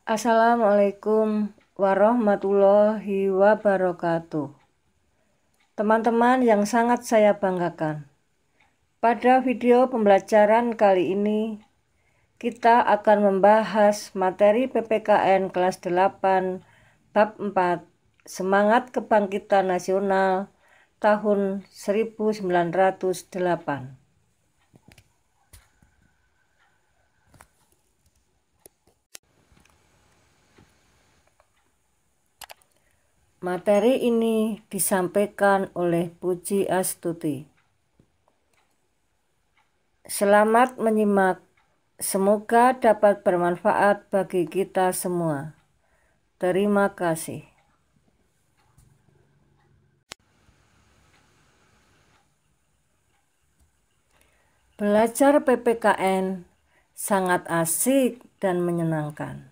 Assalamualaikum warahmatullahi wabarakatuh. Teman-teman yang sangat saya banggakan, pada video pembelajaran kali ini kita akan membahas materi PPKN kelas 8 bab 4 Semangat Kebangkitan Nasional tahun 1908. Materi ini disampaikan oleh Puji Astuti. Selamat menyimak, semoga dapat bermanfaat bagi kita semua. Terima kasih. Belajar PPKN sangat asik dan menyenangkan.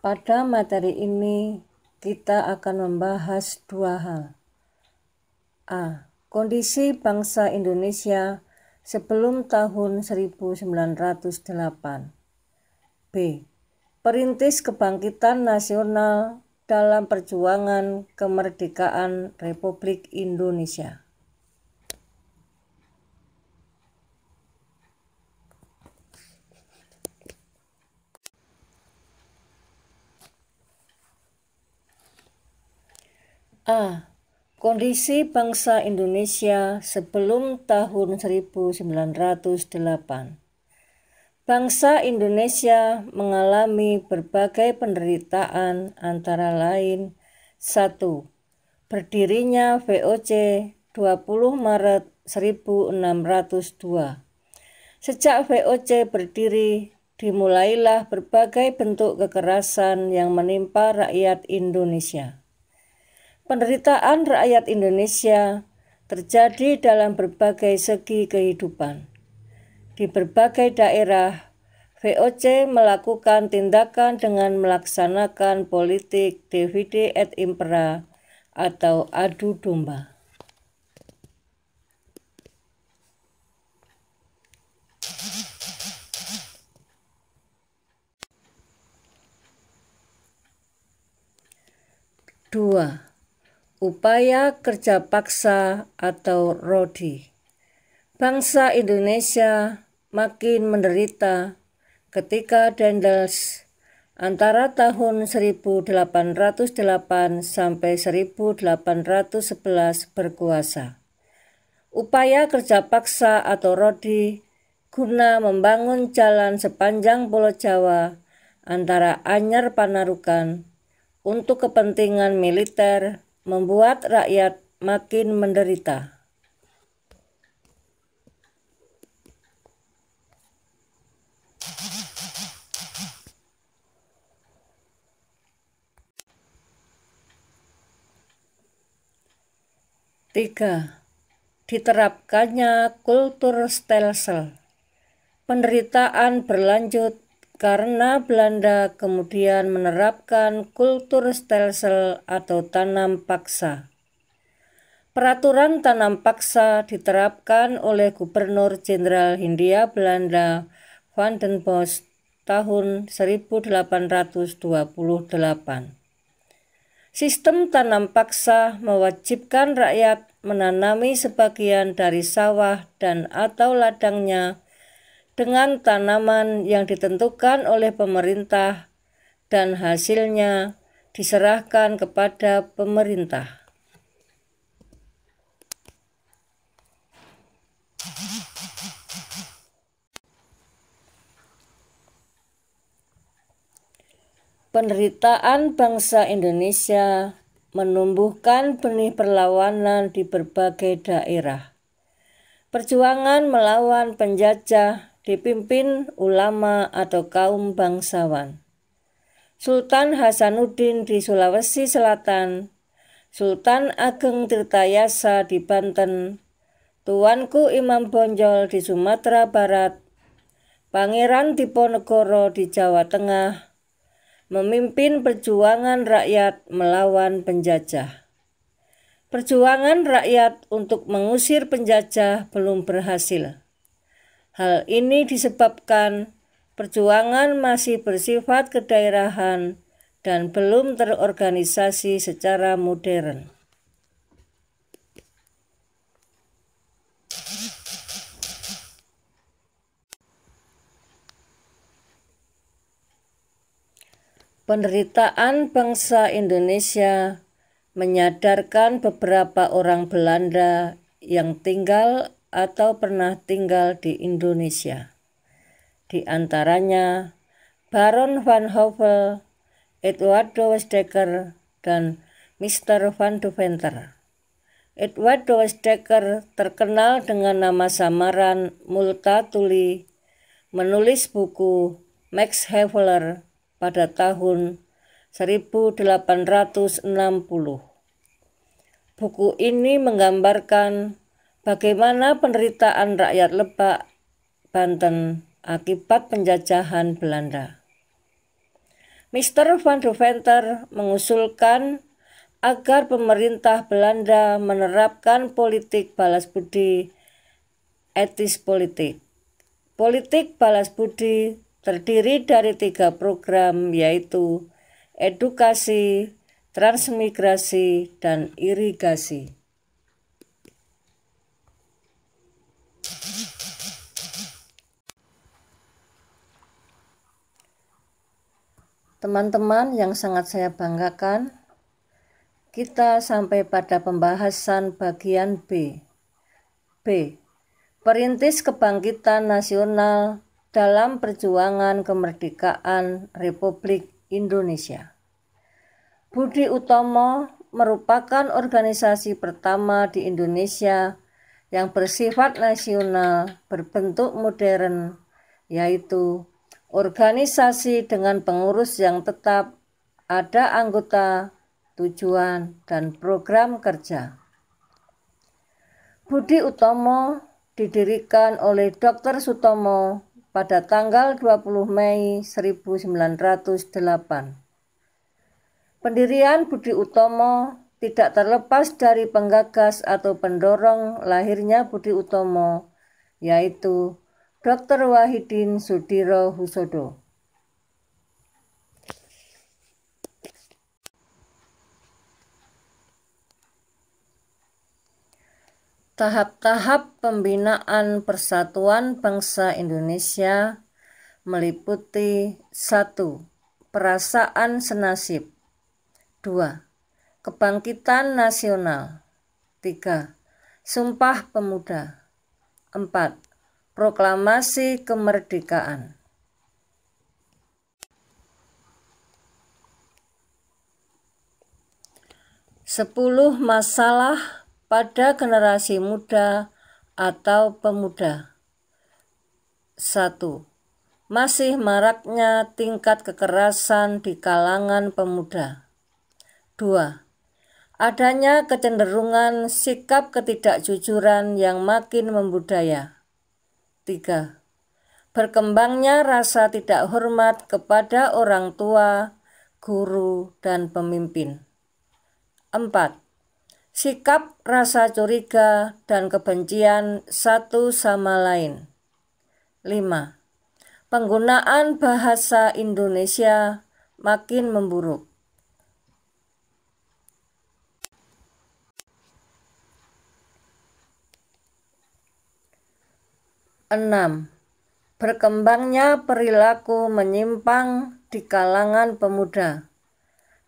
Pada materi ini kita akan membahas dua hal. A. Kondisi bangsa Indonesia sebelum tahun 1908. B. Perintis kebangkitan nasional dalam perjuangan kemerdekaan Republik Indonesia. A. Kondisi bangsa Indonesia sebelum tahun 1908. Bangsa Indonesia mengalami berbagai penderitaan antara lain 1. Berdirinya VOC 20 Maret 1602. Sejak VOC berdiri, dimulailah berbagai bentuk kekerasan yang menimpa rakyat Indonesia. Penderitaan rakyat Indonesia terjadi dalam berbagai segi kehidupan. Di berbagai daerah, VOC melakukan tindakan dengan melaksanakan politik divide et impera atau adu domba. Dua. Upaya kerja paksa atau RODI. Bangsa Indonesia makin menderita ketika Daendels antara tahun 1808 sampai 1811 berkuasa. Upaya kerja paksa atau RODI guna membangun jalan sepanjang Pulau Jawa antara Anyer Panarukan untuk kepentingan militer membuat rakyat makin menderita. Tiga. Diterapkannya kultur stelsel. Penderitaan berlanjut karena Belanda kemudian menerapkan kultur stelsel atau tanam paksa. Peraturan tanam paksa diterapkan oleh Gubernur Jenderal Hindia Belanda Van den Bosch tahun 1828. Sistem tanam paksa mewajibkan rakyat menanami sebagian dari sawah dan atau ladangnya dengan tanaman yang ditentukan oleh pemerintah dan hasilnya diserahkan kepada pemerintah. Penderitaan bangsa Indonesia menumbuhkan benih perlawanan di berbagai daerah. Perjuangan melawan penjajah dipimpin ulama atau kaum bangsawan. Sultan Hasanuddin di Sulawesi Selatan, Sultan Ageng Tirtayasa di Banten, Tuanku Imam Bonjol di Sumatera Barat, Pangeran Diponegoro di Jawa Tengah, memimpin perjuangan rakyat melawan penjajah. Perjuangan rakyat untuk mengusir penjajah belum berhasil. Hal ini disebabkan perjuangan masih bersifat kedaerahan dan belum terorganisasi secara modern. Penderitaan bangsa Indonesia menyadarkan beberapa orang Belanda yang tinggal atau pernah tinggal di Indonesia. Di antaranya Baron van Hove, Eduardo Westdekker, dan Mr. van Deventer. Eduardo Westdekker terkenal dengan nama samaran Multatuli, menulis buku Max Havelaar pada tahun 1860. Buku ini menggambarkan bagaimana penderitaan rakyat Lebak, Banten akibat penjajahan Belanda. Mr. van Deventer mengusulkan agar pemerintah Belanda menerapkan politik balas budi, etis politik. Politik balas budi terdiri dari 3 program, yaitu edukasi, transmigrasi, dan irigasi. Teman-teman yang sangat saya banggakan, kita sampai pada pembahasan bagian B. Perintis kebangkitan nasional dalam perjuangan kemerdekaan Republik Indonesia. Budi Utomo merupakan organisasi pertama di Indonesia yang bersifat nasional berbentuk modern, yaitu organisasi dengan pengurus yang tetap, ada anggota, tujuan, dan program kerja. Budi Utomo didirikan oleh Dr. Sutomo pada tanggal 20 Mei 1908. Pendirian Budi Utomo tidak terlepas dari penggagas atau pendorong lahirnya Budi Utomo, yaitu Dr. Wahidin Soedirohoesodo. Tahap-tahap pembinaan Persatuan Bangsa Indonesia meliputi 1. Perasaan senasib. 2. Kebangkitan nasional. 3. Sumpah Pemuda. 4. Proklamasi Kemerdekaan. Sepuluh masalah pada generasi muda atau pemuda. 1. Masih maraknya tingkat kekerasan di kalangan pemuda. 2. Adanya kecenderungan sikap ketidakjujuran yang makin membudaya. 3. Berkembangnya rasa tidak hormat kepada orang tua, guru, dan pemimpin. 4. Sikap rasa curiga dan kebencian satu sama lain. 5. Penggunaan bahasa Indonesia makin memburuk. 6. Berkembangnya perilaku menyimpang di kalangan pemuda,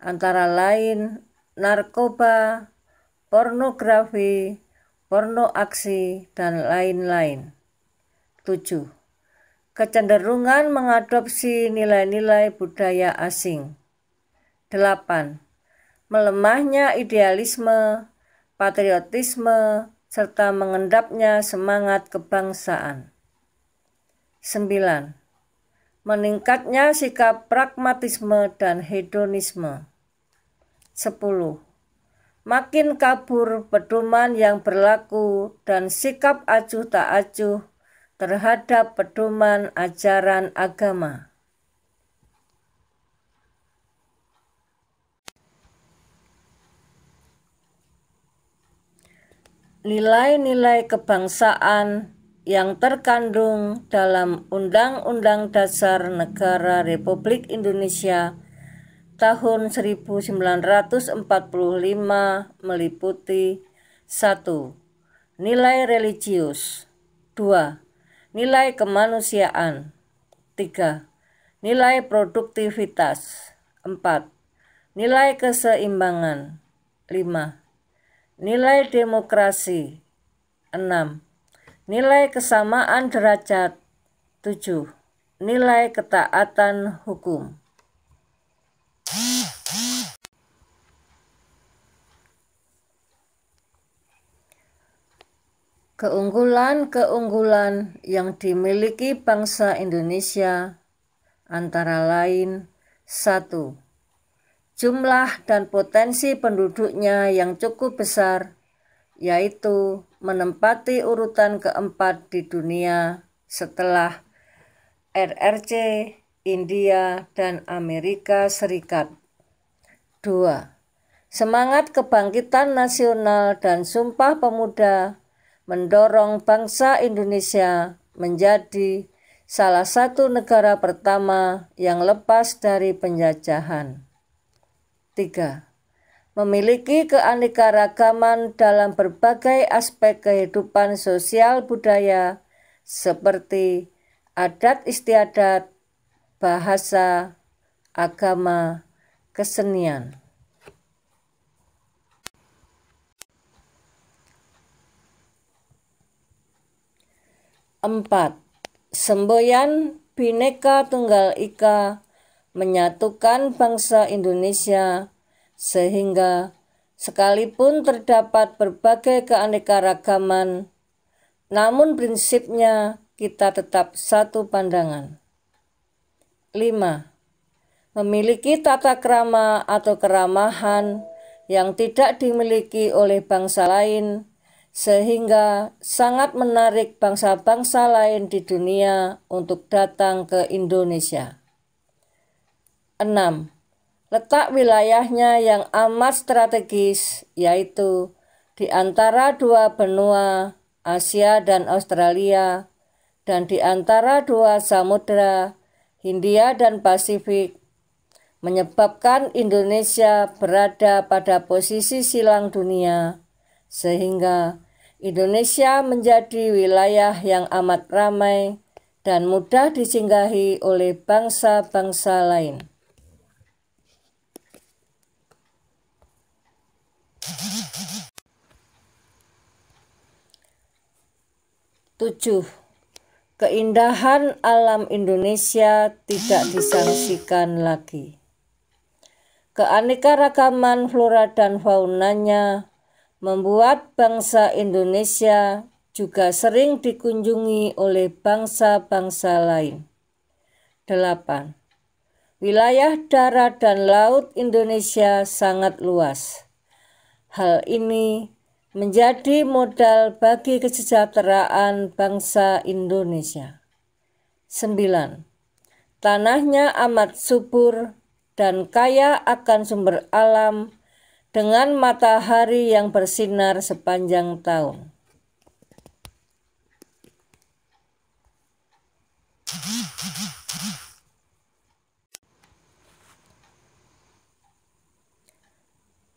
antara lain narkoba, pornografi, porno aksi, dan lain-lain. 7. Kecenderungan mengadopsi nilai-nilai budaya asing. 8. Melemahnya idealisme, patriotisme, serta mengendapnya semangat kebangsaan. 9. Meningkatnya sikap pragmatisme dan hedonisme. 10. Makin kabur pedoman yang berlaku dan sikap acuh tak acuh terhadap pedoman ajaran agama. nilai-nilai kebangsaan yang terkandung dalam Undang-Undang Dasar Negara Republik Indonesia tahun 1945 meliputi 1. Nilai religius. 2. Nilai kemanusiaan. 3. Nilai produktivitas. 4. Nilai keseimbangan. 5. Nilai demokrasi. 6. Nilai kesamaan derajat. 7. Nilai ketaatan hukum. Keunggulan-keunggulan yang dimiliki bangsa Indonesia antara lain: 1. Jumlah dan potensi penduduknya yang cukup besar, yaitu menempati urutan keempat di dunia setelah RRC, India, dan Amerika Serikat. 2. Semangat kebangkitan nasional dan Sumpah Pemuda mendorong bangsa Indonesia menjadi salah satu negara pertama yang lepas dari penjajahan. 3. Memiliki keanekaragaman dalam berbagai aspek kehidupan sosial budaya seperti adat istiadat, bahasa, agama, kesenian. 4. Semboyan Bhinneka Tunggal Ika menyatukan bangsa Indonesia sehingga sekalipun terdapat berbagai keanekaragaman, namun prinsipnya kita tetap satu pandangan. 5. Memiliki tata krama atau keramahan yang tidak dimiliki oleh bangsa lain, sehingga sangat menarik bangsa-bangsa lain di dunia untuk datang ke Indonesia. 6. Letak wilayahnya yang amat strategis, yaitu di antara dua benua, Asia dan Australia, dan di antara dua samudra, Hindia dan Pasifik, menyebabkan Indonesia berada pada posisi silang dunia, sehingga Indonesia menjadi wilayah yang amat ramai dan mudah disinggahi oleh bangsa-bangsa lain. 7. Keindahan alam Indonesia tidak disangsikan lagi. Keanekaragaman flora dan faunanya membuat bangsa Indonesia juga sering dikunjungi oleh bangsa-bangsa lain. 8. Wilayah darat dan laut Indonesia sangat luas. Hal ini menjadi modal bagi kesejahteraan bangsa Indonesia. 9. Tanahnya amat subur dan kaya akan sumber alam dengan matahari yang bersinar sepanjang tahun.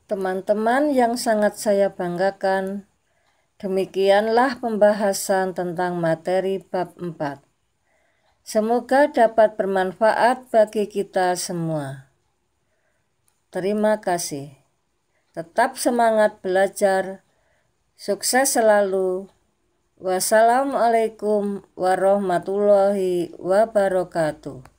Teman-teman yang sangat saya banggakan, demikianlah pembahasan tentang materi bab 4. Semoga dapat bermanfaat bagi kita semua. Terima kasih. Tetap semangat belajar. Sukses selalu. Wassalamualaikum warahmatullahi wabarakatuh.